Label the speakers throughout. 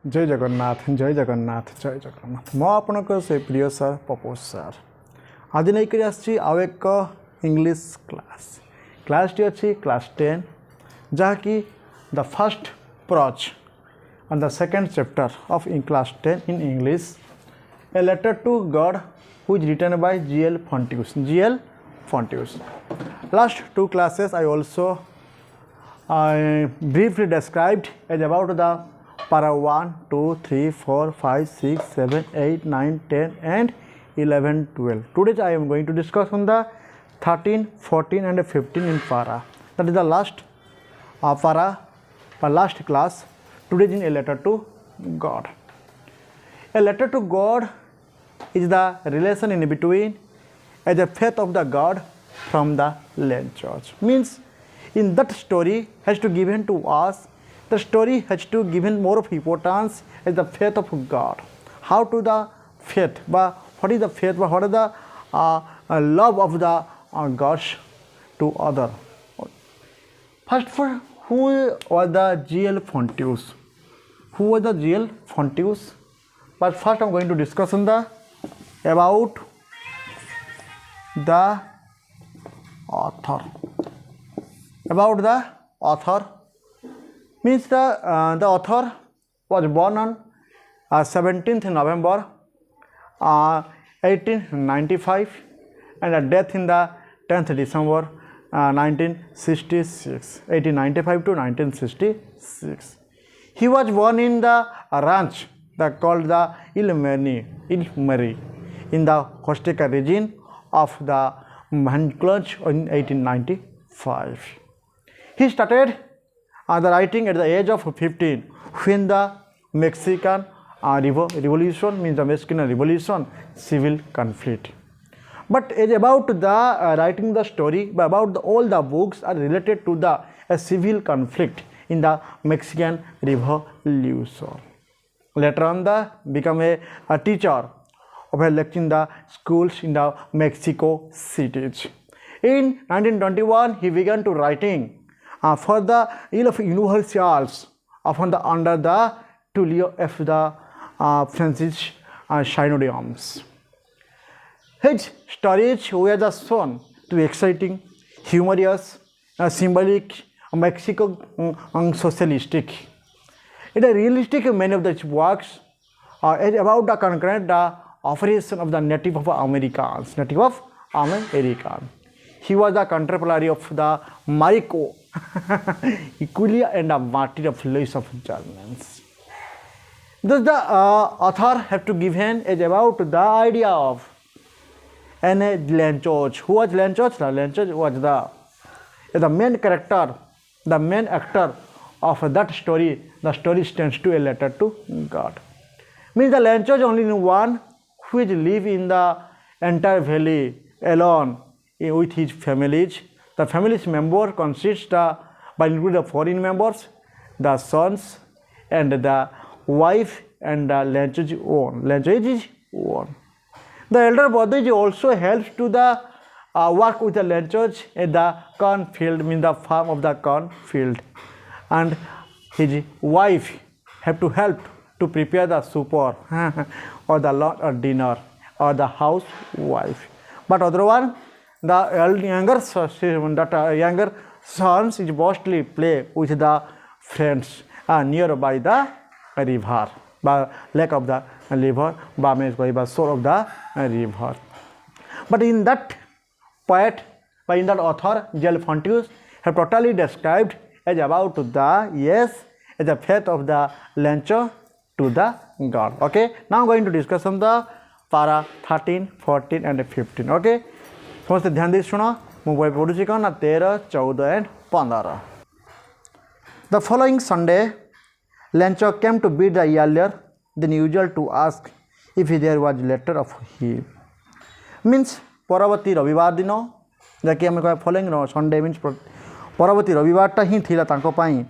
Speaker 1: जय जगन्नाथ जय जगन्नाथ जय जगन्नाथ मो आपणकर से प्रिय सर पपोज सर आज नहीं कर आउ एक इंग्लिश क्लास टी अच्छी क्लास 10 जहाँकि the first approach and the second chapter of in class 10 in English, a letter to God, which is written by G.L. Fontius. Last two classes I also briefly described as about the para 1, 2, 3, 4, 5, 6, 7, 8, 9, 10 and 11, 12. Today I am going to discuss on the 13, 14 and 15 in para. That is the last para, last class. Today is a letter to God. A letter to God is the relation in between as a faith of the God from the land church. Means in that story has to given to us, the story has to given more of importance as the faith of God. How to the faith, but what is the faith, but what is the love of the gods to other. First for who was the G.L. Fontius? Who was the G.L. Fontius? But first I am going to discuss on the about the author. About the author means the author was born on 17th November 1895 and a death in the 10th December 1865 to 1966. He was born in the ranch that called the Ilmeri in the Costa Rica region of the Manclaj in 1895. He started the writing at the age of 15 when the Mexican Revolution, means the Mexican Revolution, civil conflict. But about the writing the story, about all the books are related to the civil conflict in the Mexican Revolution. Later on, become a teacher of a lecture in the schools in the Mexico cities. In 1921, he began to writing for the universals under the Tulio of the Francis Synodiums. His stories were the shown to be exciting, humorous, symbolic, Mexico socialistic. It is realistic. Many of the works are about the concurrent operation of the Native Americans. He was the contemporary of the Marico, Equilia and the martyr of Louis of Germans. Thus the author have to give him about the idea of Lenchoch. Who was Lenchoch? Lenchoch was the main character, the main actor of that story. The story stands to a letter to God. Means the Lenchoch only one which live in the entire valley alone with his families. The family's member consists by including the foreign members, the sons and the wife and the Lenchoch's own. The elder brother also helps to the work with the Lenchoch at the cornfield, means the farm of the cornfield, and his wife have to help to prepare the supper or the lunch or dinner or the housewife. But other one, the younger sons is mostly play with the friends nearby the river, by lake of the river, by shore of the river. But in that poet, in that author, G.L. Fontius have totally described as about the as the faith of the Lenchoch to the God. Okay, now I am going to discuss on the para 13, 14 and 15. Okay, समस्त ध्यान दे सुनो मु बही पढ़ुची कौन 13, 14 and 15. The following Sunday, Lenchoch came to bid the earlier than usual to ask if there was a letter of him. Means परवर्ती रविवार दिन जहाँकि आम कह फॉलोइंग संडे मीन्स परवर्ती रविवारटा ही थिला तांको पाई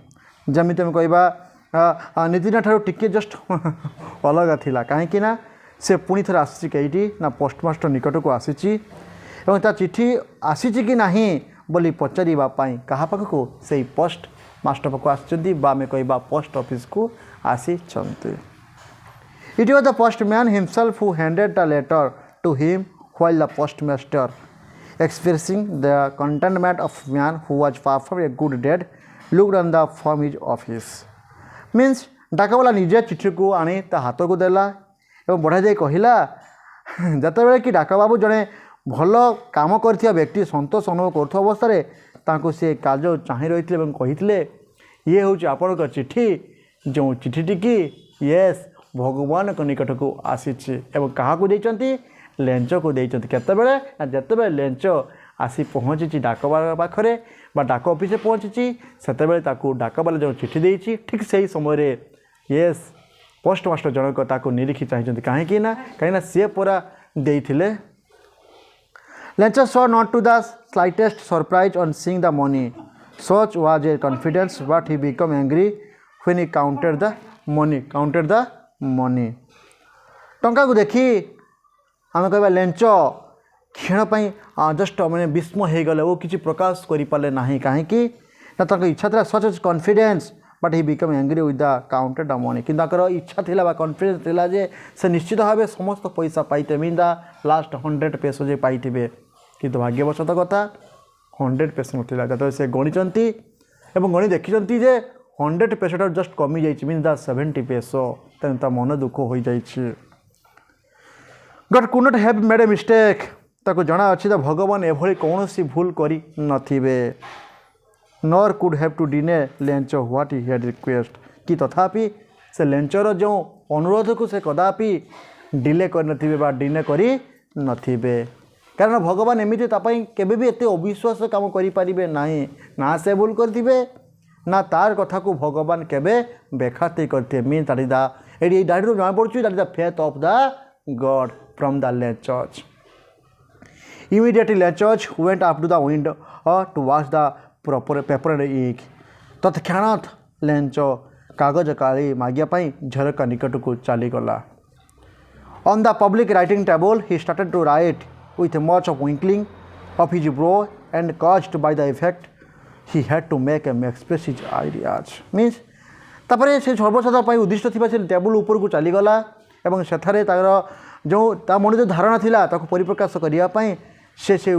Speaker 1: जमिति आम कहबा नीतिदिन ठारू टिके जस्ट अलग थिला कहीं ना से पुणी थरे आसी कईटी ना पोस्टमास्टर निकट को आसी चिठी आसी कि नहीं बोली पचारिबा पाई कहा पाखकु से पोस्ट मास्टर पाक आसछन्ती बा आमे कहबा पोस्ट ऑफिस को आसी छन्ती। It was the postman himself who handed the letter to him while the postmaster, expressing the contentment of man who was far from a good deed, looked on the from his office. Means डाकवाला निजे चिठी को आनी ता हाथ को देला एवं बढ़ा जाई कहिला जते बेले कि डाका बाबू जने भल काम करथिया व्यक्ति संतोष अनुभव करथो अवस्था रे तांको से कार्य चाहि रहिथिले एवं कहिथिले ये होउची आपन को चिठी जो चिठीटी की यस भगवान को निकट को आसीछि एवं कहा को देचंती लेंच को देचंती केते बेले जते बेले लेंच आसी पहुँची डाकवाला पाखरे बा डाक ऑफिस पहुँची सेते बेले ताकू डाकवाला जो चिठी देइछि ठीक सही समय रे यस पोस्टमास्टर जनक ताकू निरीखी चाहिए कहीं सी पूरा देइथिले। Lencho saw not to the slightest surprise on seeing the money such was a confidence but he become angry when he counted the money टंका को देखी आम कह लेंच क्षण जस्ट मैंने विस्मय हो गले वो किसी प्रकाश करें ना कहीं इच्छा था such confidence but he become angry with the counted the money कि इच्छा थिला कॉन्फिडेंस थिला जे से निश्चित भाव समस्त पैसा पाइते मीन द लास्ट 100 पेसो जे पाइथिबे किंतु भाग्यवशत कथा 100 पेसो नथिला जत से गणिचंती एवं गणि देखिचंती जे 100 पेसोटा जस्ट कमी जाइछि मीन द 70 पेसो ता मन दुख हो जाइछि। God could not have made a mistake ताको जना अछि त भगवान एभली कौनसी भूल करी नथिबे nor could have to deny Lench what he had request कि तथापि से लेंचर जो अनुरोध को से कदापि डिले कर नथिबे बा डिने करी नथिबे कारण भगवान एमिति तापाई केबे भी एते अविश्वास काम करि परिबे नाही ना से भूल करथिबे ना तार कथा को भगवान केबे बेखाती करते मीन दैट इज द एडी डायरी जाना पड़छु that is the faith of the God from the Lench's. Immediately Lechurch went up to the window to watch the proper paper and ink. तत्क्षणात लेंच कागज काली मागिया झरका निकट को चली गला। On the public writing table he started to write with much of winkling of his brow and caused by the effect he had to make him express his ideas. Means तापरे से सर्वसाधा उद्दिष्ट थी से टेबुल ऊपर को चली गला एवं सेठारे तार जो ता मन जो धारणा थिला ताको परिप्रकाश करिया से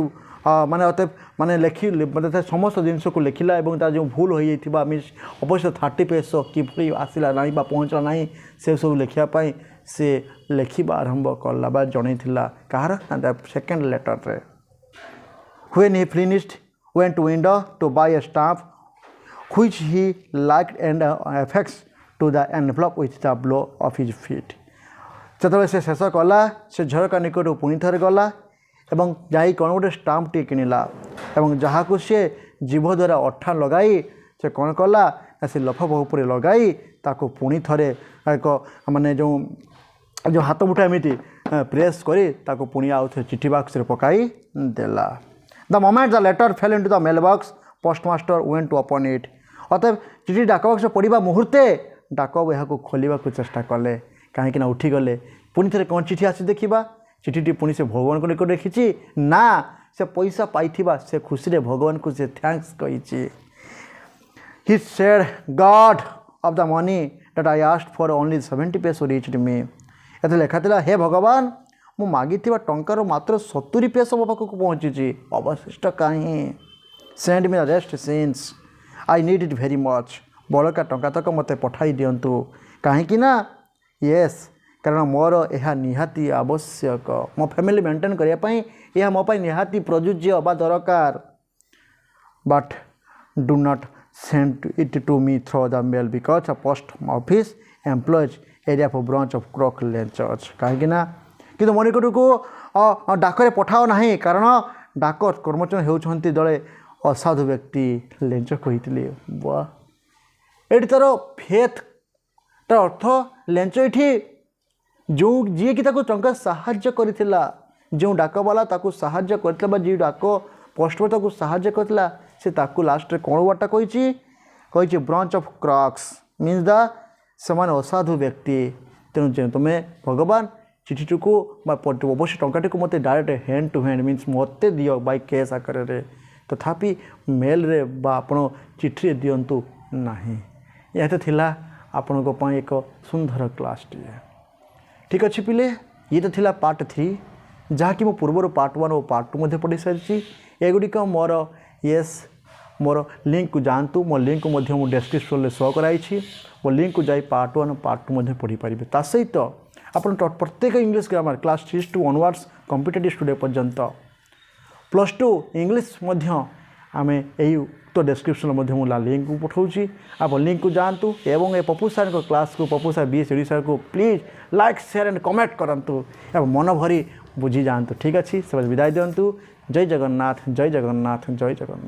Speaker 1: माने अत माने लिखि मतलब समस्त जिनस को लिखिला एवं ता जो भूल हो जाइथिबा मीन्स अवश्य 30 पेज कि आसला ना बा पहुँचला ना से सब लिखापी से लिखा आरंभ कला बा जनईला कहार सेकेंड लेटर रे when he finished went window to buy a stamp which he liked and effects to the envelope with the blow of his feet जो से शेष कला से झरका निकट पुणी थे गला एवं जाई कौन गोटे स्टाम्प टी किणला एवं जहाँ को सी जीभ द्वारा अठा लगाई से कौन कला से लफाफ उपर लगाई ताको पुणी थे एक माने जो जो हाथ मुठा एमती प्रेस करी ताको पुणी आउ थे चिठी बॉक्स रे पकाई देला। The moment the letter fell into the mail box postmaster went to open it अतएव चिठी डाक बॉक्स पढ़ा मुहूर्ते डाक यह खोलने को चेष्टा कले कहीं उठीगले पुणी थे कौन चिठी आसी देखा चिठीटी पुणी से भगवान को निकट लिखी ना से पैसा पाई से खुशी रे भगवान को से थैंक्स कही he said God of the money that I asked for only 70 peso reached me एते लिखा था हे भगवान मु मागी टंकार मात्र 70 पेसो मो पाखक पहुँची अवशिष्ट कहीं send me the rest since I need it very much बड़का टंका तक मत पठाई दिंतु कहीं येस कारण मोर यह निहाती आवश्यक मो फैमिली मेंटेन करने यह मोपाई निहाती प्रयोज्य बा दरकार but do not send it to me through the mail because a post office employees are a of branch of crook Lench's कहीं कि मो निकट को डाकरे पठाओ ना कारण डाक कर्मचारी होती दले असाधु व्यक्ति लेंच कही वाह ये तार फेथ तार अर्थ लेंच ये जो जी कि टंका साहाय्य करथिला जो डाकवाला ताकू साहाय्य करथिला जी डाक पोस्टर ताकू साहाय्य करथिला से ताकू लास्ट रे कोन वाटा कही branch of Crocs means the समान असाधु व्यक्ति तेणु तुम्हें भगवान चिठी को अवश्य टंकाटी को मत direct hand to hand means मत दियो बाय कैश आकार रे तथापि मेल रे बा आपण चिठी दिंतु नहीं। यह तो थिला आपनको पाई एक सुंदर क्लास टी। ठीक अच्छे पिले, ये तो थिला पार्ट 3 जहाँकि मो पूर्वर पार्ट 1 और पार्ट 2 मध्य पढ़ी सारी। एगुड़िक मोर मोर लिंक को जानतु, मो लिंक को मध्य मु डिस्क्रिप्शन में शो कराई। मो लिंक को जाई पार्ट 1 पार्ट 2 मध्य पढ़ी पारे। ता सहित आपन प्रत्येक English grammar class 3 to onwards competitive studio पर्यंत +2 इंग्लिश मध्य आमे यही उक्त डिस्क्रिप्शन मध्य मुला लिंक को पठाऊँगी। आप लिंक को जानतु एवं ए पप्पू सर को क्लास को पप्पू सर BS ओडिशा को please like share and comment करंतु एवं मन भरी बुझी जातु। ठीक अच्छे, सब विदाय दिंतु। जय जगन्नाथ, जय जगन्नाथ, जय जगन्नाथ।